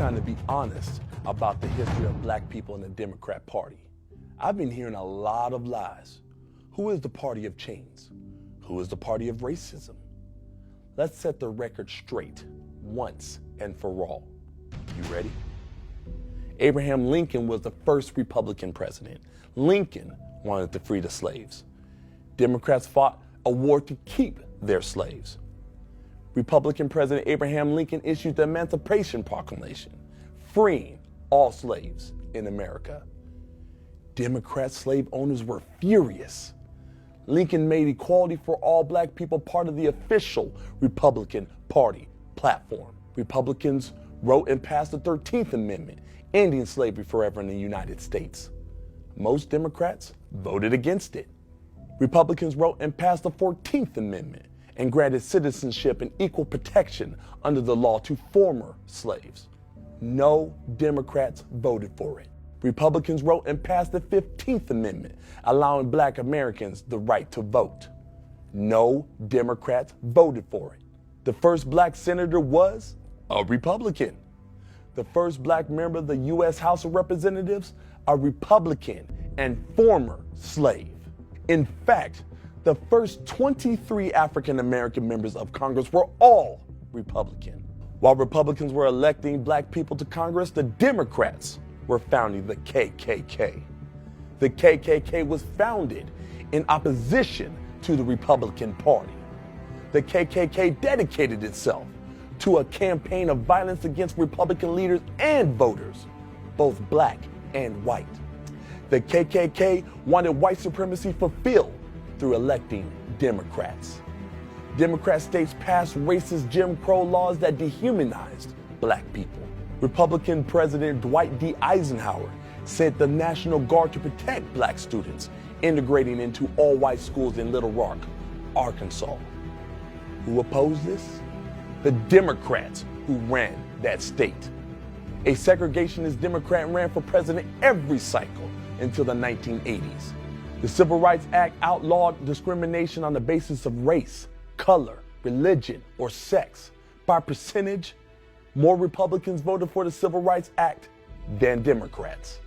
time to be honest about the history of black people in the Democrat Party. I've been hearing a lot of lies. Who is the party of chains? Who is the party of racism? Let's set the record straight once and for all. You ready? Abraham Lincoln was the first Republican president. Lincoln wanted to free the slaves. Democrats fought a war to keep their slaves. Republican President Abraham Lincoln issued the Emancipation Proclamation, freeing all slaves in America. Democrat slave owners were furious. Lincoln made equality for all black people part of the official Republican Party platform. Republicans wrote and passed the 13th Amendment, ending slavery forever in the United States. Most Democrats voted against it. Republicans wrote and passed the 14th Amendment and granted citizenship and equal protection under the law to former slaves. No Democrats voted for it. Republicans wrote and passed the 15th Amendment, allowing black Americans the right to vote. No Democrats voted for it. The first black senator was a Republican. The first black member of the U.S. House of Representatives, a Republican and former slave. In fact, the first 23 African American members of Congress were all Republican. While Republicans were electing black people to Congress, the Democrats were founding the KKK. The KKK was founded in opposition to the Republican Party. The KKK dedicated itself to a campaign of violence against Republican leaders and voters, both black and white. The KKK wanted white supremacy fulfilled through electing Democrats. Democrat states passed racist Jim Crow laws that dehumanized black people. Republican President Dwight D. Eisenhower sent the National Guard to protect black students, integrating into all-white schools in Little Rock, Arkansas. Who opposed this? The Democrats who ran that state. A segregationist Democrat ran for president every cycle until the 1980s. The Civil Rights Act outlawed discrimination on the basis of race, color, religion, or sex. By percentage, more Republicans voted for the Civil Rights Act than Democrats.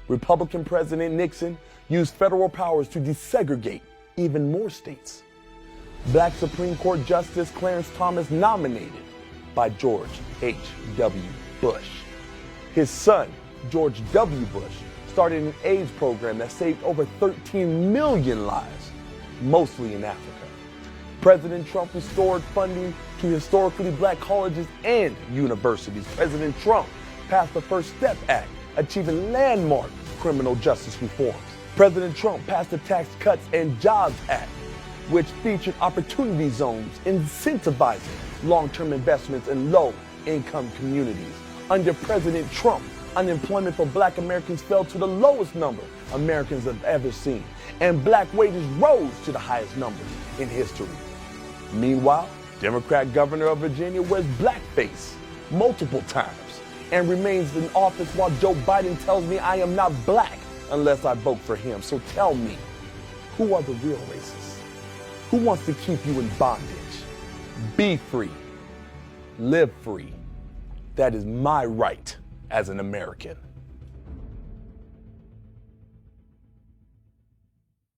Republican President Nixon used federal powers to desegregate even more states. Black Supreme Court Justice Clarence Thomas, nominated by George H.W. Bush. His son, George W. Bush, started an AIDS program that saved over 13 million lives, mostly in Africa. President Trump restored funding to historically black colleges and universities. President Trump passed the First Step Act, achieving landmark criminal justice reforms. President Trump passed the Tax Cuts and Jobs Act, which featured opportunity zones incentivizing long-term investments in low-income communities. Under President Trump, unemployment for black Americans fell to the lowest number Americans have ever seen, and black wages rose to the highest numbers in history. Meanwhile, Democrat Governor of Virginia wears blackface multiple times and remains in office while Joe Biden tells me I am not black unless I vote for him. So tell me, who are the real racists? Who wants to keep you in bondage? Be free. Live free. That is my right as an American.